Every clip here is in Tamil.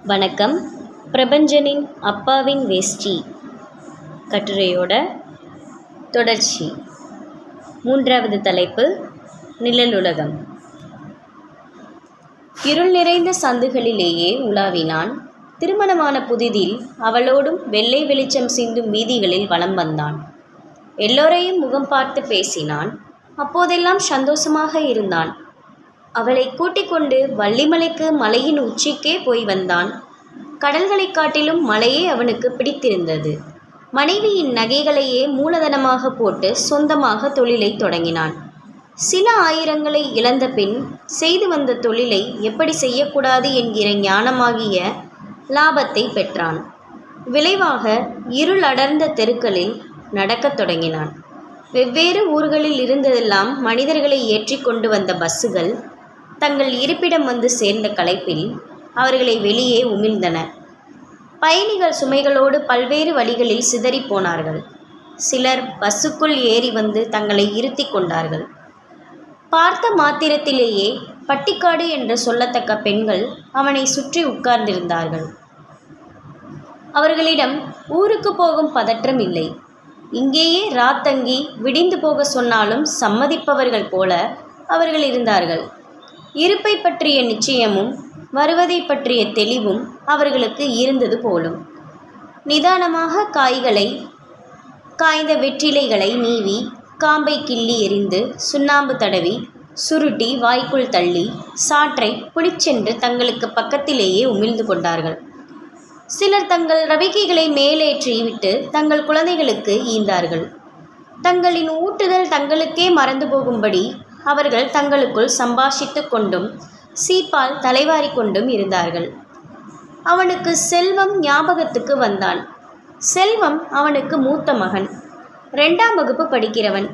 வணக்கம். பிரபஞ்சனின் அப்பாவின் வேஷ்டி கட்டுரையோட தொடர்ச்சி. 3வது தலைப்பு, நிழலுலகம். இருள் நிறைந்த சந்துகளிலேயே உலாவினான். திருமணமான புதிதில் அவளோடும் வெள்ளை வெளிச்சம் சிந்தும் வீதிகளில் வலம் வந்தான். எல்லோரையும் முகம் பார்த்து பேசினான். அப்போதெல்லாம் சந்தோஷமாக இருந்தான். அவளை கூட்டிக் கொண்டு வள்ளிமலைக்கு மலையின் உச்சிக்கே போய் வந்தான். கடல்களைக் காட்டிலும் மலையே அவனுக்கு பிடித்திருந்தது. மனைவியின் நகைகளையே மூலதனமாக போட்டு சொந்தமாக தொழிலை தொடங்கினான். சில ஆயிரங்களை இழந்த பின் செய்து வந்த தொழிலை எப்படி செய்யக்கூடாது என்கிற ஞானமாகிய லாபத்தை பெற்றான். விளைவாக இருள் அடர்ந்த தெருக்களில் நடக்கத் தொடங்கினான். வெவ்வேறு ஊர்களில் இருந்ததெல்லாம் மனிதர்களை ஏற்றி கொண்டு வந்த பஸ்ஸுகள் தங்கள் இருப்பிடம் வந்து சேர்ந்த களைப்பில் அவர்களை வெளியே உமிழ்ந்தன. பயணிகள் சுமைகளோடு பல்வேறு வழிகளில் சிதறி போனார்கள். சிலர் பஸ்ஸுக்குள் ஏறி வந்து தங்களை இருத்தி கொண்டார்கள். பார்த்த மாத்திரத்திலேயே பட்டிக்காடு என்று சொல்லத்தக்க பெண்கள் அவனை சுற்றி உட்கார்ந்திருந்தார்கள். அவர்களிடம் ஊருக்கு போகும் பதற்றம் இல்லை. இங்கேயே ராத்தங்கி விடிந்து போக சொன்னாலும் சம்மதிப்பவர்கள் போல அவர்கள் இருந்தார்கள். இருப்பை பற்றிய நிச்சயமும் வருவதை பற்றிய தெளிவும் அவர்களுக்கு இருந்தது போலும். நிதானமாக காய்ந்த வெற்றிலைகளை நீவி காம்பை கிள்ளி எறிந்து சுண்ணாம்பு தடவி சுருட்டி வாய்க்குள் தள்ளி சாற்றை புளிச்சென்று தங்களுக்கு பக்கத்திலேயே உமிழ்ந்து கொண்டார்கள். சிலர் தங்கள் ரவிக்கைகளை மேலேற்றி விட்டு தங்கள் குழந்தைகளுக்கு ஈந்தார்கள். தங்களின் ஊட்டுதல் தங்களுக்கே மறந்து போகும்படி அவர்கள் தங்களுக்குள் சம்பாஷித்து கொண்டும் சீப்பால் தலைவாரி கொண்டும் இருந்தார்கள். அவனுக்கு செல்வம் ஞாபகத்துக்கு வந்தான். செல்வம் அவனுக்கு மூத்த மகன், 2ஆம் வகுப்பு படிக்கிறவன்.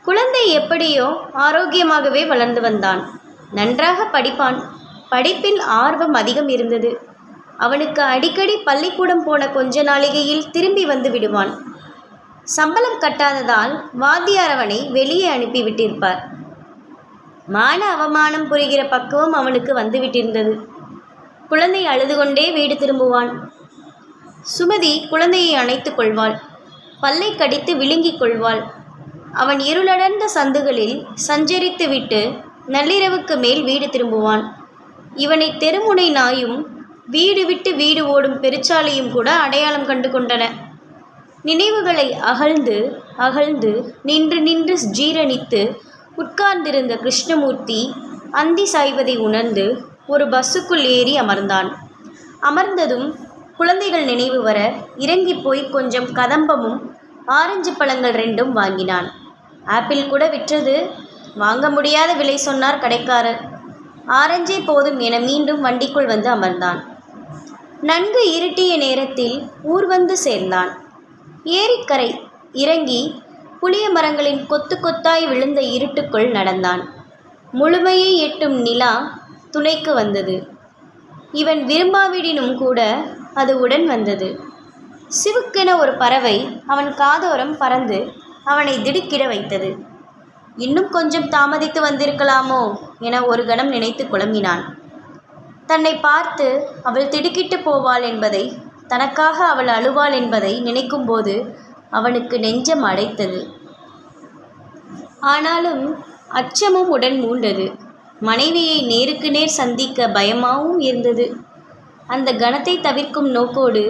குழந்தை எப்படியோ ஆரோக்கியமாகவே வளர்ந்து வந்தான். நன்றாக படிப்பான். படிப்பில் ஆர்வம் அதிகம் இருந்தது. அவனுக்கு அடிக்கடி பள்ளிக்கூடம் போன கொஞ்ச நாளிகையில் திரும்பி வந்து விடுவான். சம்பளம் கட்டாததால் வாத்தியார் அவனை வெளியே அனுப்பிவிட்டிருப்பார். மான அவமானம் புரிகிற பக்குவம் அவனுக்கு வந்துவிட்டிருந்தது. குழந்தை அழுது கொண்டே வீடு திரும்புவான். சுமதி குழந்தையை அணைத்து கொள்வாள். பல்லை கடித்து விழுங்கிக் கொள்வாள். அவன் இருளடர்ந்த சந்துகளில் சஞ்சரித்து விட்டு நள்ளிரவுக்கு மேல் வீடு திரும்புவான். இவனை தெருமுனை நாயும் வீடு விட்டு வீடு ஓடும் பெருச்சாலையும் கூட அடையாளம் கண்டு கொண்டன. நினைவுகளை அகழ்ந்து அகழ்ந்து நின்று நின்று ஜீரணித்து உட்கார்ந்திருந்த கிருஷ்ணமூர்த்தி அந்தி சாய்வதை உணர்ந்து ஒரு பஸ்ஸுக்குள் ஏறி அமர்ந்தான். அமர்ந்ததும் குழந்தைகள் நினைவு வர இறங்கி போய் கொஞ்சம் கதம்பமும் ஆரஞ்சு பழங்கள் 2ம் வாங்கினான். ஆப்பிள் கூட விற்றது. வாங்க முடியாத விலை சொன்னார் கடைக்காரர். ஆரஞ்சே போதும் என மீண்டும் வண்டிக்குள் வந்து அமர்ந்தான். நன்கு இருட்டிய நேரத்தில் ஊர் வந்து சேர்ந்தான். ஏரிக்கரை இறங்கி புளிய மரங்களின் கொத்து கொத்தாய் விழுந்த இருட்டுக்குள் நடந்தான். முழுமையை எட்டும் நிலா துணைக்கு வந்தது. இவன் விரும்பாவிடினும் கூட அது உடன் வந்தது. சிவுக்கென ஒரு பறவை அவன் காதோரம் பறந்து அவனை திடுக்கிட வைத்தது. இன்னும் கொஞ்சம் தாமதித்து வந்திருக்கலாமோ என ஒரு கணம் நினைத்து குழம்பினான். தன்னை பார்த்து அவள் திடுக்கிட்டு போவாள் என்பதை, தனக்காக அவள் அழுவாள் என்பதை நினைக்கும்போது அவனுக்கு நெஞ்சம் அடைத்தது. ஆனாலும் அச்சமும் உடன் மூண்டது. மனைவியை நேருக்கு நேர் சந்திக்க பயமாகவும் இருந்தது. அந்த கணத்தை தவிர்க்கும் நோக்கோடு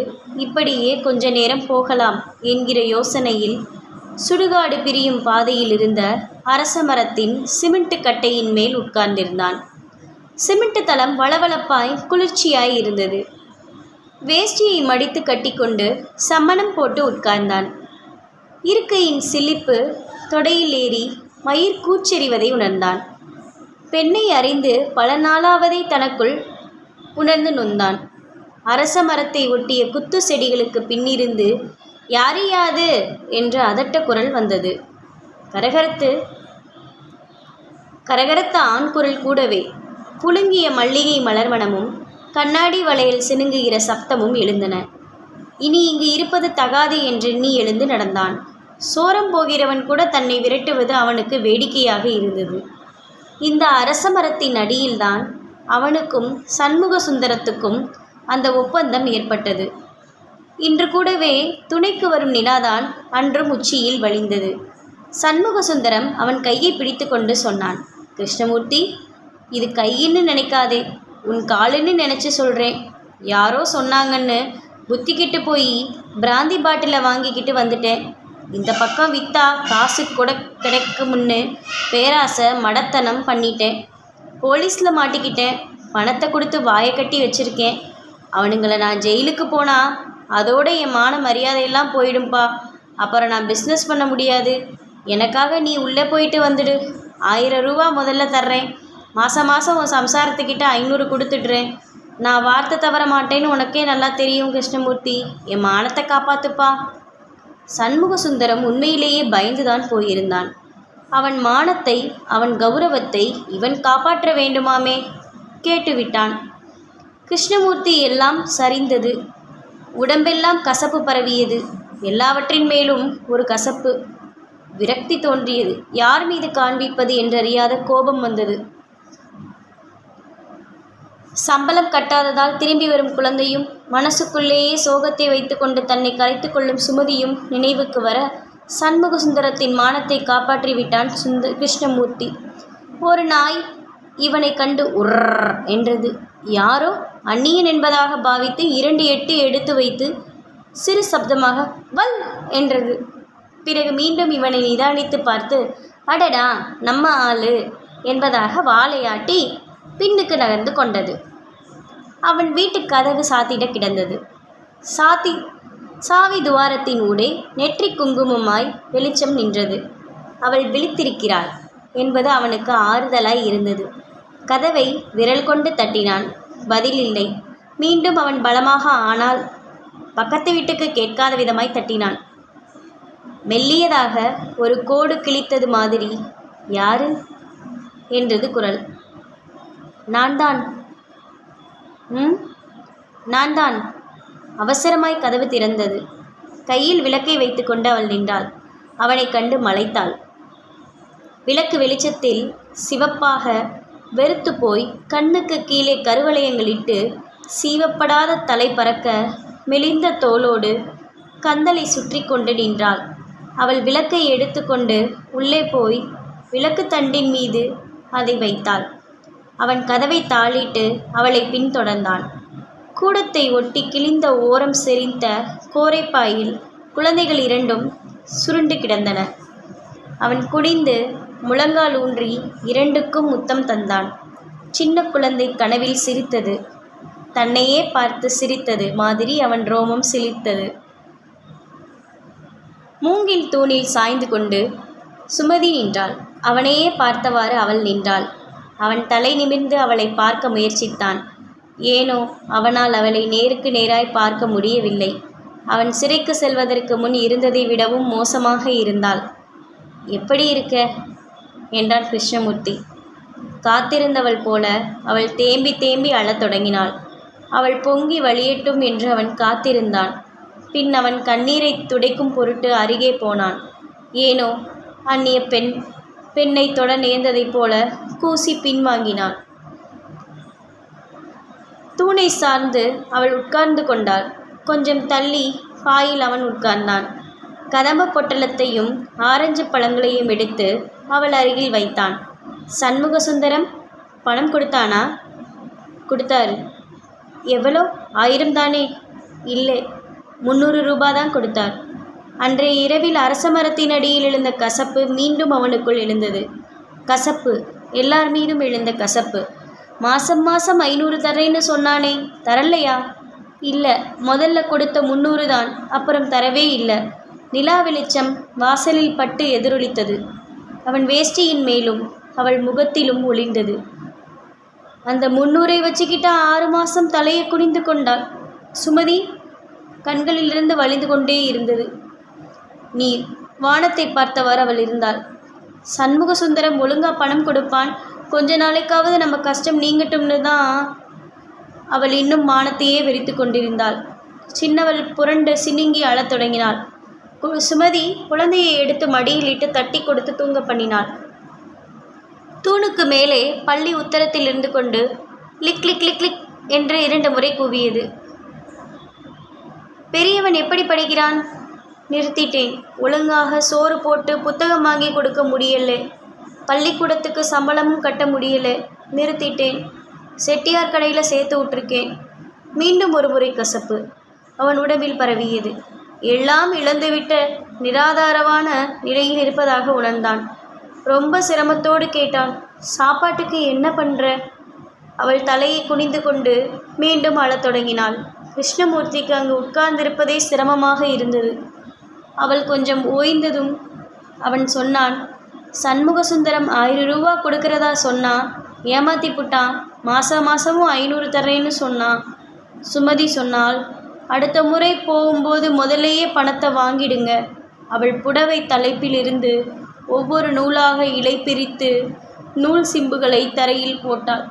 இப்படியே கொஞ்ச நேரம் போகலாம் என்கிற யோசனையில் சுடுகாடு பிரியும் பாதையில் இருந்த அரச மரத்தின் சிமெண்ட் கட்டையின் மேல் உட்கார்ந்திருந்தான். சிமெண்ட் தளம் வளவளப்பாய் குளிர்ச்சியாய் இருந்தது. வேஷ்டியை மடித்து கட்டிக்கொண்டு சம்மணம் போட்டு உட்கார்ந்தான். இருக்கையின் சிலிப்பு தொடையில் ஏறி மயிர் கூச்செறிவதை உணர்ந்தான். பெண்ணை அறிந்து பல நாளாவதை தனக்குள் உணர்ந்து நொந்தான். அரச மரத்தை ஒட்டிய குத்து செடிகளுக்கு பின்னிருந்து யாரையாது என்ற அதட்ட குரல் வந்தது. கரகரத்த ஆண் குரல் கூடவே புழுங்கிய மல்லிகை மலர்மணமும் கண்ணாடி வளையல் சினுங்குகிற சப்தமும் எழுந்தன. இனி இங்கு இருப்பது தகாது என்றெண்ணி எழுந்து நடந்தான். சோரம் போகிறவன் கூட தன்னை விரட்டுவது அவனுக்கு வேடிக்கையாக இருந்தது. இந்த அரச மரத்தின் அடியில்தான் அவனுக்கும் சண்முக சுந்தரத்துக்கும் அந்த ஒப்பந்தம் ஏற்பட்டது. இன்று கூடவே துணைக்கு வரும் நிலாதான் அன்றும் உச்சியில் வழிந்தது. சண்முக சுந்தரம் அவன் கையை பிடித்து கொண்டு சொன்னான், கிருஷ்ணமூர்த்தி, இது கையின்னு நினைக்காதே, உன் காலுன்னு நினச்சி சொல்கிறேன். யாரோ சொன்னாங்கன்னு புத்திக்கிட்டு போய் பிராந்தி பாட்டிலை வாங்கிக்கிட்டு வந்துட்டேன். இந்த பக்கம் விற்றா காசு கிடைக்கும்னு பேராசை மடத்தனம் பண்ணிட்டேன். போலீஸில் மாட்டிக்கிட்டேன். பணத்தை கொடுத்து வாயை கட்டி வச்சுருக்கேன். அவனுங்களை நான் ஜெயிலுக்கு போனால் அதோட என் மான மரியாதையெல்லாம் போயிடும்பா. அப்புறம் நான் பிஸ்னஸ் பண்ண முடியாது. எனக்காக நீ உள்ளே போயிட்டு வந்துடு. 1000 ரூபா முதல்ல தர்றேன். மாதம் உன் சம்சாரத்துக்கிட்ட 500 கொடுத்துடுறேன். நான் வார்த்தை தவற மாட்டேன்னு உனக்கே நல்லா தெரியும் கிருஷ்ணமூர்த்தி. என் மானத்தை காப்பாற்றுப்பா. சண்முக சுந்தரம் உண்மையிலேயே பயந்துதான் போயிருந்தான். அவன் மானத்தை, அவன் கௌரவத்தை இவன் காப்பாற்ற வேண்டுமாமே. கேட்டுவிட்டான். கிருஷ்ணமூர்த்தி எல்லாம் சரிந்தது. உடம்பெல்லாம் கசப்பு பரவியது. எல்லாவற்றின் மேலும் ஒரு கசப்பு, விரக்தி தோன்றியது. யார் மீது காண்பிப்பது என்றறியாத கோபம் வந்தது. சம்பளம் கட்டாததால் திரும்பி வரும் குழந்தையும், மனசுக்குள்ளேயே சோகத்தை வைத்துக்கொண்டு தன்னை கரைத்து கொள்ளும் சுமதியும் நினைவுக்கு வர சண்முக சுந்தரத்தின் மானத்தை காப்பாற்றி விட்டான் கிருஷ்ணமூர்த்தி. ஒரு நாய் இவனை கண்டு உர்ர் என்றது. யாரோ அந்நியன் என்பதாக பாவித்து 2 எட்டு எடுத்து வைத்து சிறு சப்தமாக வல் என்றது. பிறகு மீண்டும் இவனை நிதானித்து பார்த்து, அடடா நம்ம ஆளு என்பதாக வாளையாட்டி பின்னுக்கு நகர்ந்து கொண்டது. அவன் வீட்டு கதவு சாத்திட கிடந்தது. சாவி துவாரத்தின் ஊடே நெற்றி குங்குமமாய் வெளிச்சம் நின்றது. அவள் விழித்திருக்கிறாள் என்பது அவனுக்கு ஆறுதலாய் இருந்தது. கதவை விரல் கொண்டு தட்டினான். பதில் இல்லை. மீண்டும் அவன் பலமாக, ஆனால் பக்கத்து வீட்டுக்கு கேட்காத விதமாய் தட்டினான். மெல்லியதாக ஒரு கோடு கிழித்தது மாதிரி, யாரு என்றது குரல். நான்தான். நான்தான். அவசரமாய் கதவு திறந்தது. கையில் விளக்கை வைத்துக்கொண்டு அவள் நின்றாள். அவனை கண்டு மலைத்தாள். விளக்கு வெளிச்சத்தில் சிவப்பாக வெறுத்து போய் கண்ணுக்கு கீழே கருவளையங்களிட்டு சீவப்படாத தலை பறக்க மெலிந்த தோளோடு கந்தலை சுற்றி கொண்டு நின்றாள். அவள் விளக்கை எடுத்துக்கொண்டு உள்ளே போய் விளக்கு தண்டின் மீது அதை வைத்தாள். அவன் கதவை தாளிட்டு அவளை பின்தொடர்ந்தான். கூடத்தை ஒட்டி கிழிந்த ஓரம் செறிந்த கோரைப்பாயில் குழந்தைகள் 2 சுருண்டு கிடந்தன. அவன் குனிந்து முழங்கால் ஊன்றி 2க்கும் முத்தம் தந்தான். சின்ன குழந்தை கனவில் சிரித்தது. தன்னையே பார்த்து சிரித்தது மாதிரி அவன் ரோமம் சிலிர்த்தது. மூங்கில் தூணில் சாய்ந்து கொண்டு சுமதி நின்றாள். அவனையே பார்த்தவாறு அவள் நின்றாள். அவன் தலை நிமிர்ந்து அவளை பார்க்க முயற்சித்தான். ஏனோ அவனால் அவளை நேருக்கு நேராய் பார்க்க முடியவில்லை. அவன் சிறைக்கு செல்வதற்கு முன் இருந்ததை விடவும் மோசமாக இருந்தாள். எப்படி இருக்க என்றான் கிருஷ்ணமூர்த்தி. காத்திருந்தவள் போல அவள் தேம்பி தேம்பி அழத் தொடங்கினாள். அவள் பொங்கி வழியட்டும் என்று அவன் காத்திருந்தான். பின் அவன் கண்ணீரை துடைக்கும் பொருட்டு அருகே போனான். ஏனோ அந்நிய பெண்ணை தொட நேர்ந்ததைப் போல கூசி பின்வாங்கினான். தூணை சார்ந்து அவள் உட்கார்ந்து கொண்டாள். கொஞ்சம் தள்ளி பாயில் அவன் உட்கார்ந்தான். கதம்ப பொட்டலத்தையும் ஆரஞ்சு பழங்களையும் எடுத்து அவள் அருகில் வைத்தான். சண்முக சுந்தரம் பணம் கொடுத்தானா? கொடுத்தாரு. எவ்வளோ? 1000 தானே? இல்லை, 300 ரூபாய் தான் கொடுத்தார். அன்றைய இரவில் அரச மரத்தின் அடியில் எழுந்த கசப்பு மீண்டும் அவனுக்குள் எழுந்தது. கசப்பு, எல்லார் மீதும் எழுந்த கசப்பு. மாதம் 500 தரேன்னு சொன்னானே, தரலையா? இல்லை, முதல்ல கொடுத்த 300 தான், அப்புறம் தரவே இல்லை. நிலா வெளிச்சம் வாசலில் பட்டு எதிரொலித்தது. அவன் வேஷ்டியின் மேலும் அவள் முகத்திலும் ஒளிந்தது. அந்த 300 வச்சுக்கிட்டா 6 மாதம் தலையை குனிந்து கொண்டாள். சுமதி கண்களிலிருந்து வழிந்து கொண்டே இருந்தது நீர். வானத்தை பார்த்தவாறு அவள் இருந்தாள். சண்முக சுந்தரம் ஒழுங்கா பணம் கொடுப்பான், கொஞ்ச நாளைக்காவது நம்ம கஷ்டம் நீங்கட்டும்னு தான். அவள் இன்னும் வானத்தையே வெறித்து கொண்டிருந்தாள். சின்னவள் புரண்டு சினுங்கி அழத் தொடங்கினாள். சுமதி குழந்தையை எடுத்து மடியில் இட்டு தட்டி கொடுத்து தூங்க பண்ணினாள். தூணுக்கு மேலே பள்ளி உத்தரத்தில் இருந்து கொண்டு லிக் லிக் லிக் லிக் என்று 2 முறை கூவியது. பெரியவன் எப்படி படிக்கிறான்? நிறுத்திட்டேன். ஒழுங்காக சோறு போட்டு புத்தகம் வாங்கி கொடுக்க முடியல. பள்ளிக்கூடத்துக்கு சம்பளமும் கட்ட முடியல. நிறுத்திட்டேன். செட்டியார் கடையில் சேர்த்து விட்டுருக்கேன். மீண்டும் 1 முறை கசப்பு அவன் உடம்பில் பரவியது. எல்லாம் இழந்துவிட்ட நிராதாரமான நிலையில் இருப்பதாக உணர்ந்தான். ரொம்ப சிரமத்தோடு கேட்டான், சாப்பாட்டுக்கு என்ன பண்ணுற? அவள் தலையை குனிந்து கொண்டு மீண்டும் அழத் தொடங்கினாள். கிருஷ்ணமூர்த்திக்கு அங்கு உட்கார்ந்திருப்பதே சிரமமாக இருந்தது. அவள் கொஞ்சம் ஓய்ந்ததும் அவன் சொன்னான், சண்முகசுந்தரம் 1000 ரூபா கொடுக்கறதா சொன்னான். ஏமாத்தி புட்டான். மாதமும் 500 தர்றேன்னு சொன்னான். சுமதி சொன்னாள், அடுத்த முறை போகும்போது முதல்லையே பணத்தை வாங்கிடுங்க. அவள் புடவை தலைப்பிலிருந்து ஒவ்வொரு நூலாக இலை பிரித்து நூல் சிம்புகளை தரையில் போட்டாள்.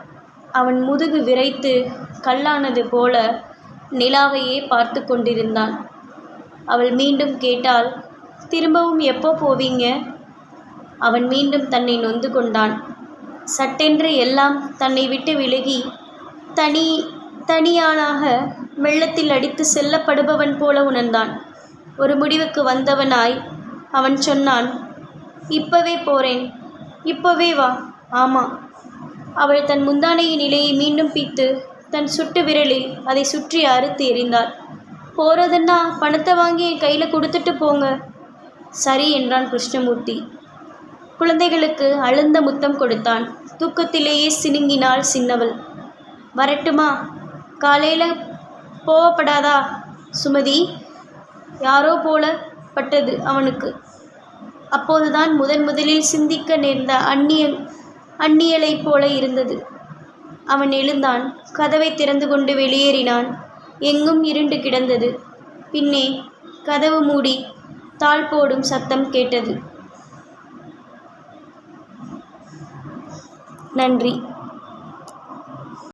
அவன் முதுகு விரைத்து கல்லானது போல நிலாவையே பார்த்து கொண்டிருந்தான். அவள் மீண்டும் கேட்டாள், திரும்பவும் எப்போ போவீங்க? அவன் மீண்டும் தன்னை நொந்து கொண்டான். சட்டென்று எல்லாம் தன்னை விட்டு விலகி தனியானாக வெள்ளத்தில் அடித்து செல்லப்படுபவன் போல உணர்ந்தான். ஒரு முடிவுக்கு வந்தவனாய் அவன் சொன்னான், இப்பவே போகிறேன். இப்போவே வா. ஆமாம். அவள் தன் முந்தானையின் இலையை மீண்டும் பிய்த்து தன் சுட்டு விரலில் அதை சுற்றி அறுத்து எறிந்தாள். போகிறதுன்னா பணத்தை வாங்கி என் கையில் கொடுத்துட்டு போங்க. சரி என்றான் கிருஷ்ணமூர்த்தி. குழந்தைகளுக்கு அழுந்த முத்தம் கொடுத்தான். தூக்கத்திலேயே சினுங்கினாள் சின்னவள். வரட்டுமா? காலையில் போகப்படாதா? சுமதி. யாரோ போல பட்டது அவனுக்கு. அப்போதுதான் முதலில் சிந்திக்க நேர்ந்த அந்நியலைப் போல இருந்தது. அவன் எழுந்தான். கதவை திறந்து கொண்டு வெளியேறினான். எங்கும் இருண்டு கிடந்தது. பின்னே கதவு மூடி தாள் போடும் சத்தம் கேட்டது. நன்றி.